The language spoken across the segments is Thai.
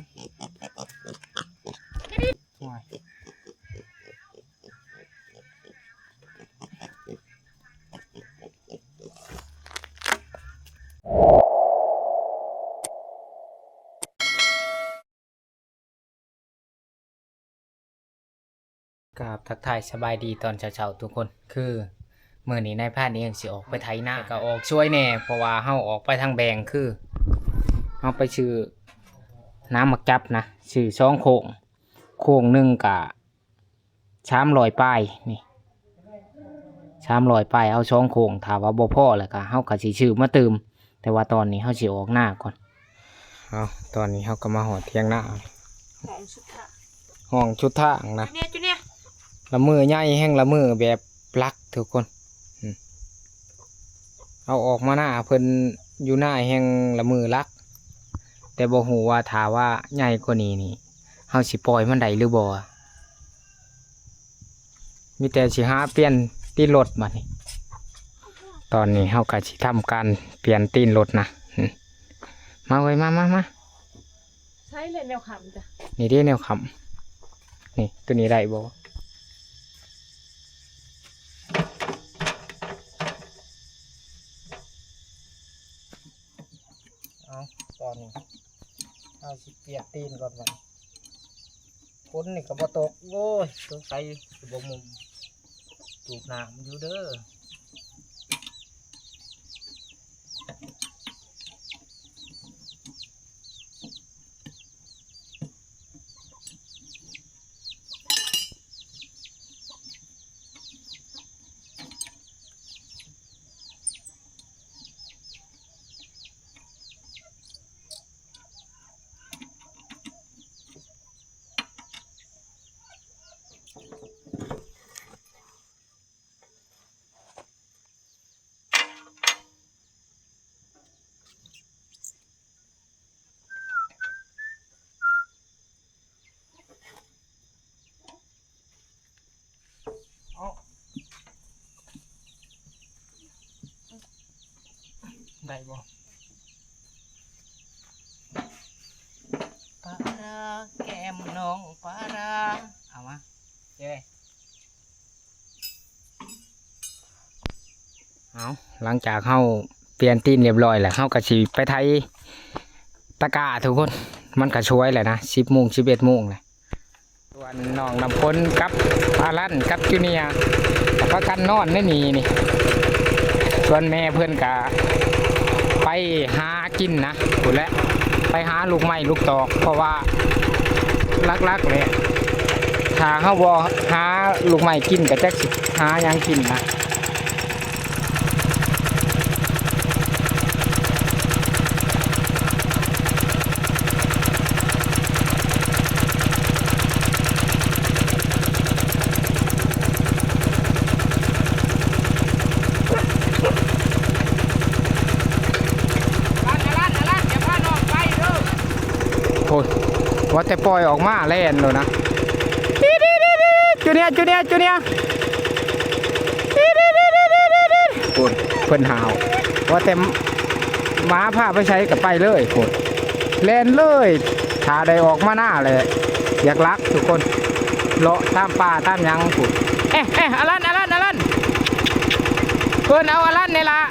กับทักทายสบายดีตอนเช้าๆทุกคนคือมื้อนี้นายพรานเองสิออกไปไถนาก็ออกช่วยแน่เพราะว่าเฮาออกไปทางแบงคือเฮาไปชื่อน้ำมักจับนะชื่อ2โค้งนึงก็300ปลายนี่300ปลายเอา2โค้งถ้าว่าบ่พอแล้วก็เฮาก็สิชื่อมาเติมแต่ว่าตอนนี้เฮาสิออกหน้าก่อนเอาตอนนี้เฮาก็มาหอดเที่ยงหน้าห้องชุดทางนะเนี่ยละมือใหญ่แห้งละมือแบบปลักทุกคนเอาออกมาหน้าเพิ่นอยู่หน้าแห้งละมือลักแต่บ่ฮู้ว่าถ้าว่าใหญ่กว่านี้นี่เฮาสิปล่อยมันได้หรือบ่มีแต่สิหาเปลี่ยนตีนรถบัดนี้ตอนนี้เฮาก็สิทำการเปลี่ยนตีนรถนะมาเว้ยมาใช่เลยแนวขำจ้ะนี่เด้แนวขำนี่ตัวนี้ได้บ่ตอนนี้เอาสิเปียกตีนก่อนมันคนนี่ก็บ่ตกโว้ยสงสัยสิบ่มุมจูบน้ำอยู่เด้อได้บ่ปลาราแก้มน้องปลาราเอามาเจ้เอาหลังจากเฮาเปลี่ยนตีนเรียบร้อยแล้วเฮาก็สิไปไถตะกร้าทุกคนมันก็ช่วยแหละนะ10 โมง 11 โมงเลยส่วนน้องน้ำพลกับอารันกับจูเนียร์ก็กันนอนไม่มีนี่ส่วนแม่เพื่อนก็ไปหากินนะถูกแล้วไปหาลูกไม้ลูกตอกเพราะว่าลักๆเลยถ้าเขาบ่หาลูกไม้กินก็จะหายังกินนะว่าแต่ปล่อยออกมาเล่นเลยนะจูเนียเพิ่นหาวว่าแต่ม้าพาไปใช้กับไปเลยโคตรเล่นเลยถ้าได้ออกมาหน้าเลยอยากรักทุกคนเลาะตามป่าตามยังโคตรอลันเพิ่นเอาอลันนี่ละ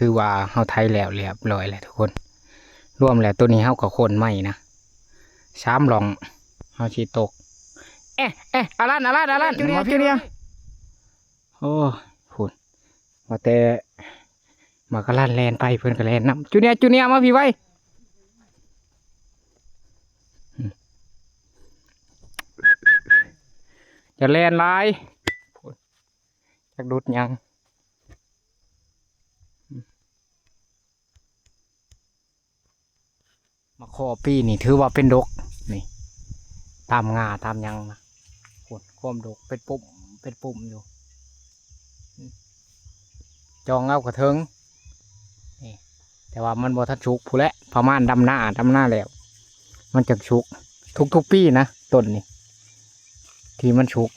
ถือว่าเฮาไทยแล้วเรียบร้อยแล้วทุกคนรวมแล้วตัวนี้เฮาก็โคนใหม่นะ3หลองเฮาสิตกอารันจูเนียโอ้พุ่นว่าแต่มากระลั่นแลนไปเพิ่นก็แลนนํจูเนียมาพี่ไว้จะแลนหลายพุ่นจักดุดหยังมาขอปีนี่ถือว่าเป็นดกนี่ตามงาตามหยังนะพุ่นความดกเป็นปุ่มอยู่จองเอากระเทิงนี่แต่ว่ามันบ่ทันชุกผู้และประมาณดำหน้าแล้วมันจะชุกทุกปีนะต้นนี่ที่มันชุก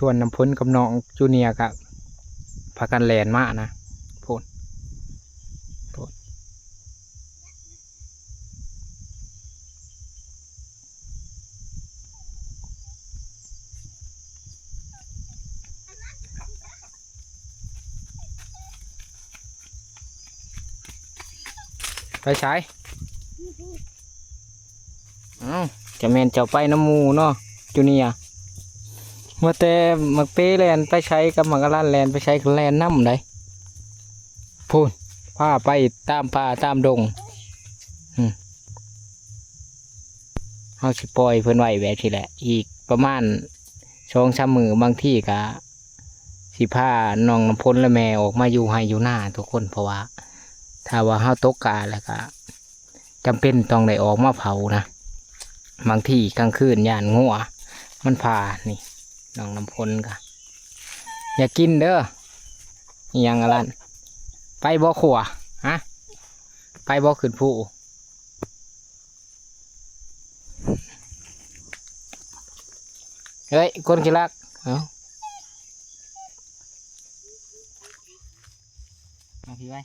ชวนน้ำพ้นกับน้องจูเนียร์กับพากันแลนมากนะพูดไปใช้จะแมนเจ้าไปน้ำมูเนาะจูเนียร์ว่าแต่มักเป้แลนไปใช้กับมักกะลั่นแลนไปใช้กับแลนน้ำได้พูดพาไปตามป่าตามดงเฮาสิปล่อยเพิ่นไว้แบบนี้แหละอีกประมาณ2-3 มื้อบางที่ก็สิพาน้องน้ำพ้นและแม่ออกมาอยู่ให้อยู่หน้าทุกคนเพราะว่าถ้าว่าเฮาตกกาแล้วก็จำเป็นต้องได้ออกมาเผานะบางที่กลางคืนย่านงัวมันพานี่น้องน้ำพ้นก็อย่ากินเด้อยังอะไรไปบ่ขัวฮะไปบ่ขึ้นผู้เฮ้ยคนขี้รักเอามาพี่ไว้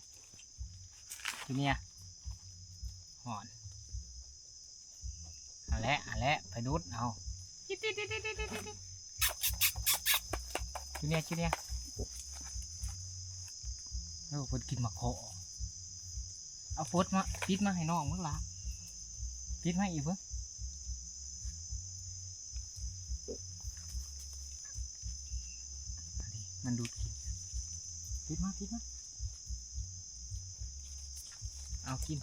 ทีนี้หอนเอาละไปดูดเอาจูเนียเออเพิ่นกินมะขอเอาฟดมาปิดมาให้น้องมึงละปิดมาอีกเพิ่งมันดูดกินปิดมาเอากิน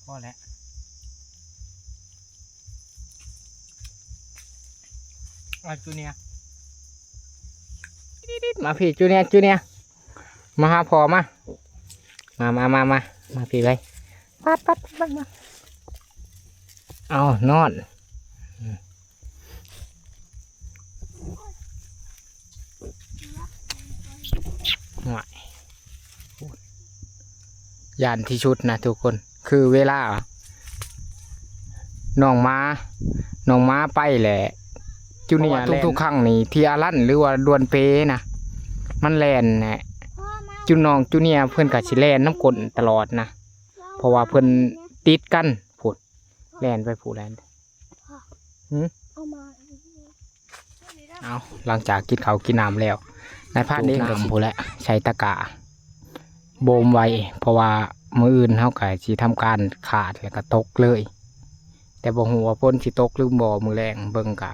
พอแล้วจูเนียมาพี่จูเนียมาหาพ่อมาพี่ไปปัดมาเอานอนยานที่ชุดนะทุกคนคือเวลาน้องม้าไปแหละจูเนียทุกครั้งนี่ที่อารันหรือว่าดวนเปนะมันแลนนะจูเนียเพื่อนกับชิแลนน้ำกลนตลอดนะเพราะว่าเพื่อนติดกันพูดแลนไปพูดแลนเอาหลังจากกินข้าวกินน้ำแล้วนายพาดเองกับพูดแล้วใช้ตะกาโบมไว้เพราะว่ามืออื่นเขาไก่สีทำการขาดแล้วก็ตกเลยแต่บ่หัวพ้นสิตกหรือบ่มือแรงเบิ่งกะ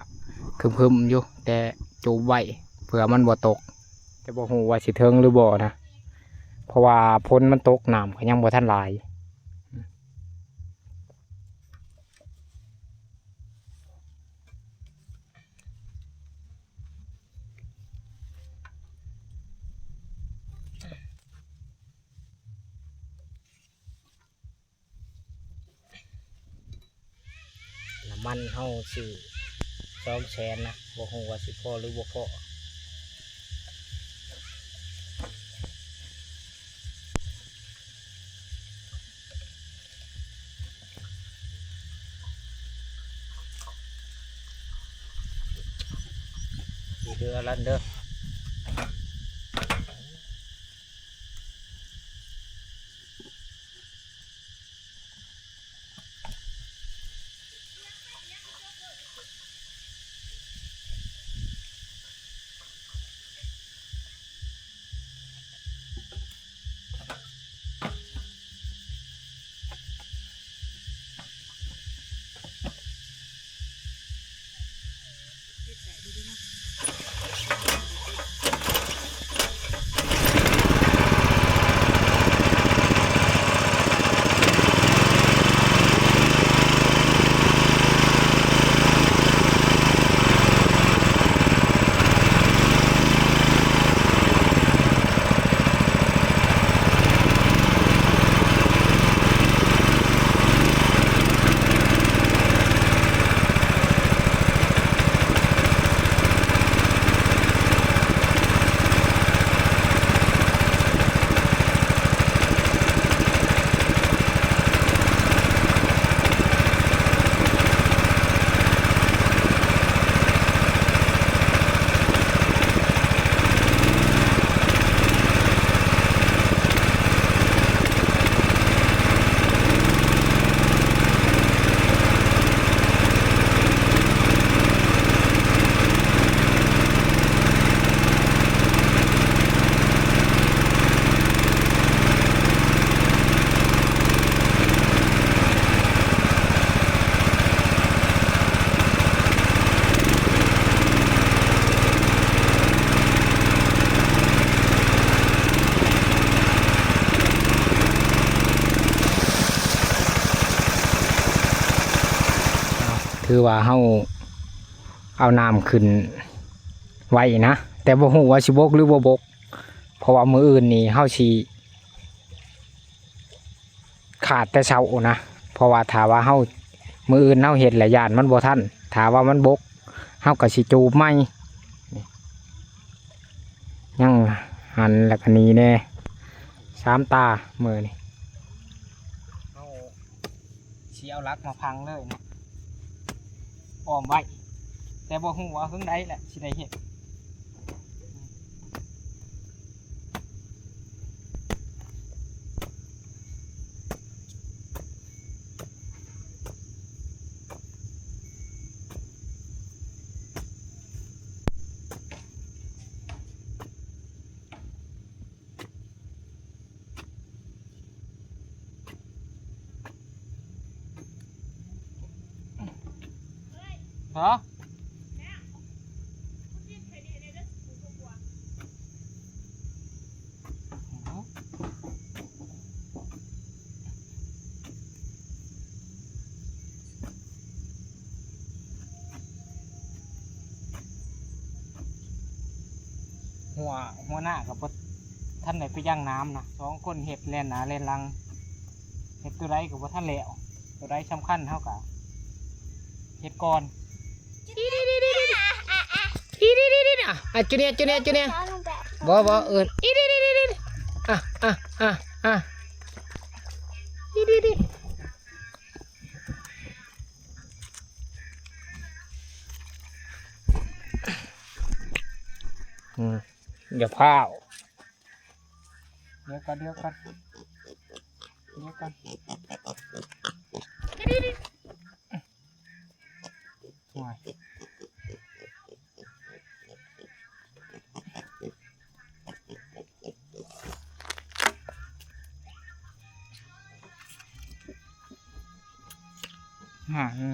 คึมอยู่แต่จูบไว้เผื่อมันบ่ตกแต่บ่หัวสิเทิงหรือบ่นะเพราะว่าพ้นมันตกน้ำก็ยังบ่ทันหลายมันเฮาซื้อ200,000นะบ่ฮู้ว่าสิพอหรือบ่พอเด้อลันเด้อ ถือว่าเฮาเอาน้ำขึ้นไว้นะแต่บ่ฮู้ว่าสิบกหรือบ่บกเพราะว่ามื้ออื่นนี่เฮาสิขาดแต่เช้านะเพราะว่าถ้าว่าเฮามื้ออื่นเฮาเฮ็ดหลายอย่างมันบ่ทันถ้าว่ามันบกเฮาก็สิจูบใหม่ยังหันแล้วก็หนีแน่3 ตามื้อนี่เฮาสิเอาลักมาพังเลยนะอ้อมไว้แต่บ่ฮู้ว่าเพิ่งใดแหละสิได้เฮ็ดเหรอหัวหน้ากับท่านไหนไปย่างน้ำนะ2 คนเห็ดแล่นหนาแล่นลังเห็ดตัวไรกับท่านแล้วตัวไรสำคัญเท่ากับเห็ดก่อนอ่ะจุเนียบ่เอิญอ่ะเดี๋ยวพาวเดี๋ยวกัน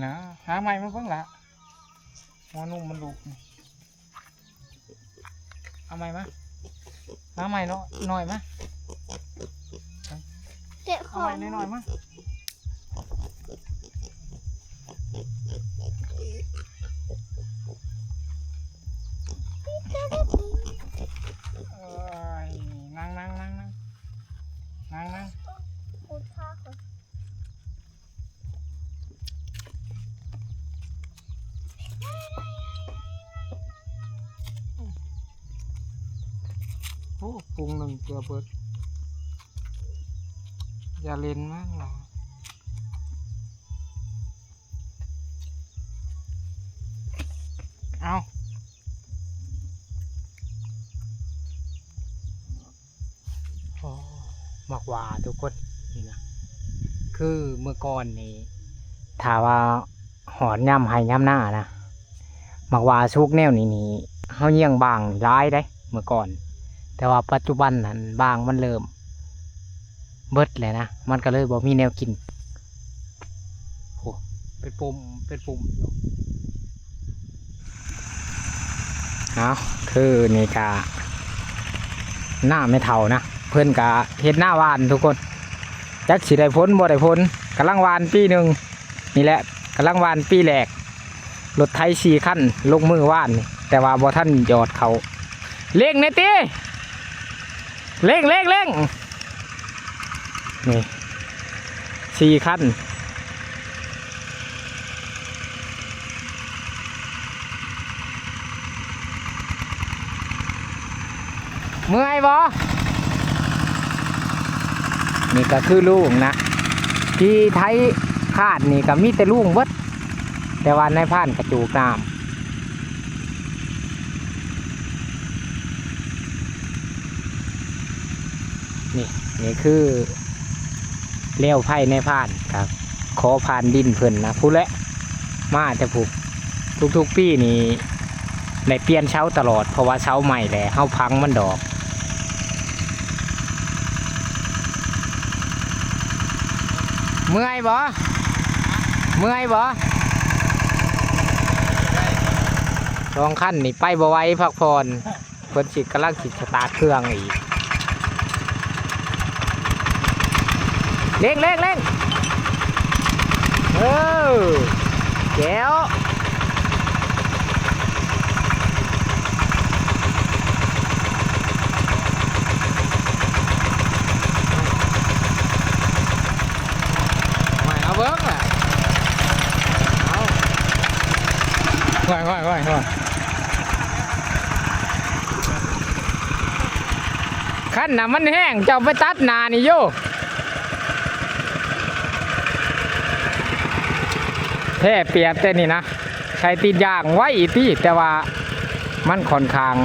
นะหาใหม่มาเพิ่งละหัวนุ่มมันลูกเอาใหม่มาหาใหม่หน่อยมาเจ็บค เอา อ ใหม่หน่อยมานั่งอุดข้าก่อนโอ้ปรุงหนึ่งเกลือเบิดอย่าเล่นมากหรอเอาหมักหวาทุกคนนี่นะคือเมื่อก่อนนี่ถ้าว่าหอนย่ำให้ย่ำหน้านะหมักหวาชุกแนวนี่เขาเยี่ยงบางร้ายได้เมื่อก่อนแต่ว่าปัจจุบันนั้นบางมันเริ่มเบิดเลยนะมันก็เลยบอกมีแนวกินโอ้เป็นปุ่มเอาคือนี่กะหน้าไม่เท่านะเพื่อนกะเห็ดหน้าวานทุกคนจักสิได้พ้นบ่ได้พ้นกำลังวานปีหนึ่งนี่แหละกำลังวานปีแรกรถไถ4 คันลงมือวานนี่แต่ว่าบ่ท่านยอดเขาเร่งในตีเร่งนี่4 คันเมื่อยบ่นี่ก็คือลูกนะที่ไทยคาดนี่ก็มีแต่ลูกเบิดแต่ว่าในผ่านกระจูกน้ำนี่คือเลี้ยวไผ่ในผ่านครับขอผ่านดินเพิ่นนะพูดแล้วมาแต่ผูกทุกปีนี่ในเปลี่ยนเช้าตลอดเพราะว่าเช้าใหม่แหละเฮาพังมันดอกเมื่อยบ่2 คันนี่ไปบ่ไหวพักผ่อนเพิ่นสิกำลังสิสตาร์ทเครื่องอีกเร่งเออ แก้วไม่เอาเบิ้งอ่ะเอาว่ายขั้นน่ะมันแห้งเจ้าไปตัดหนานี่โยแท้เปียกแต่นี่นะใช้ตีนยางไว้ที่แต่ว่ามันค่อนข้าง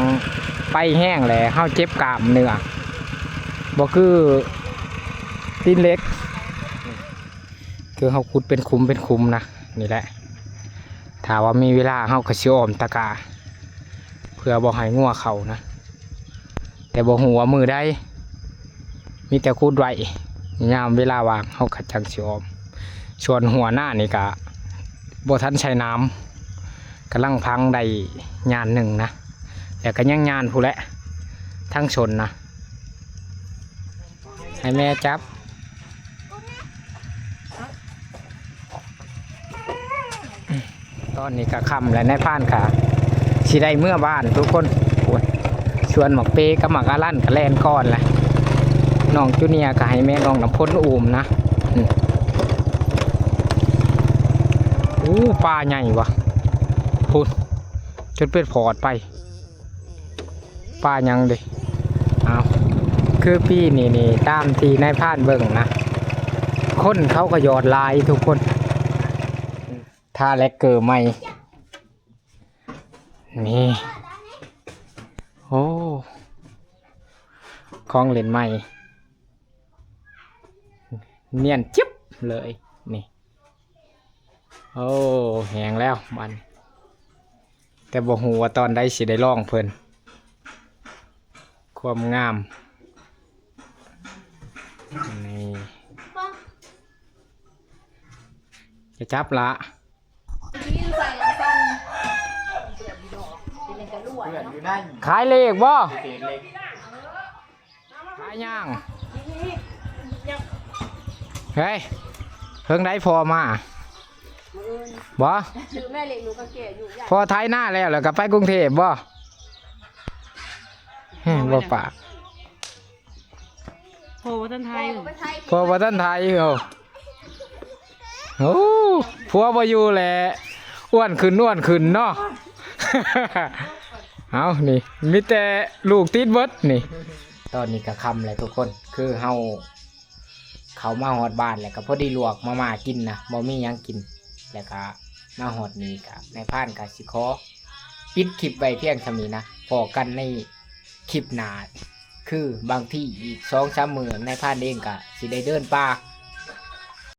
ไปแห้งแหละเฮาเจ็บกล้ามเนื้อบ่คือตีนเล็กคือเฮาขุดเป็นคุมนะนี่แหละถ้าว่ามีเวลาเฮาก็สิอ้อมตะกาเพื่อบ่ให้งัวเข้านะแต่บ่ฮู้ว่ามือใดมีแต่ขุดไว้ยามเวลาว่างเฮาก็จังสิอ้อมส่วนหัวหน้านี่ก็บ่ทันใช้น้ำกำลังพังได้ยานหนึ่งนะแต่ก็ยังยานผู้แหละทั้งชนนะให้แม่จับตอนนี้ก็ค่ำแล้วในพานค่ะสิได้เมื่อบ้านทุกคนชวนหมักเปกับหมักอาลั่นกับแลนก้อนแหละน้องจูเนียก็ให้แม่น้องน้ำพ้นอูมนะปลาใหญ่วะพูดจนเป็นพอดไปปลายังดิเอาคือพี่นี่ตามทีในพานเบิ่งนะคนเขาก็หยอดลายทุกคนท่าแลกเกอร์ใหม่นี่โอ้ของเล่นใหม่เนียนจิ๊บเลยนี่โอ้แหงแล้วมันแต่บ่ฮู้ว่าตอนใดสิได้ลองเพิ่นความงามนี่จะจับละขายเลขบ่ขายย่างเฮ้ยเพิ่งได้พอมาบ่พอไทยหน้าแล้วก็ไปกรุงเทพบ่บ่ปาก โหวัฒนไทย พอบ่ทันไทยโอ้ผัวบ่อยู่แหละอ้วนขึ้นเนาะ เอานี่มีแต่ลูกติดเบิดนี่ตอนนี้ก็ค่ำแล้วทุกคนคือเขามาฮอดบ้านแล้วก็พอดีลวกมากินนะบ่มีหยังกินแล้วก็มาฮอดนี้ก็ในพานก็สิขอปิดคลิปไว้เพียงเท่านี้นะพอกันในคลิปหน้าคือบางที่อีก 2-3 มื้อในพานเองก็สิได้เดินป่า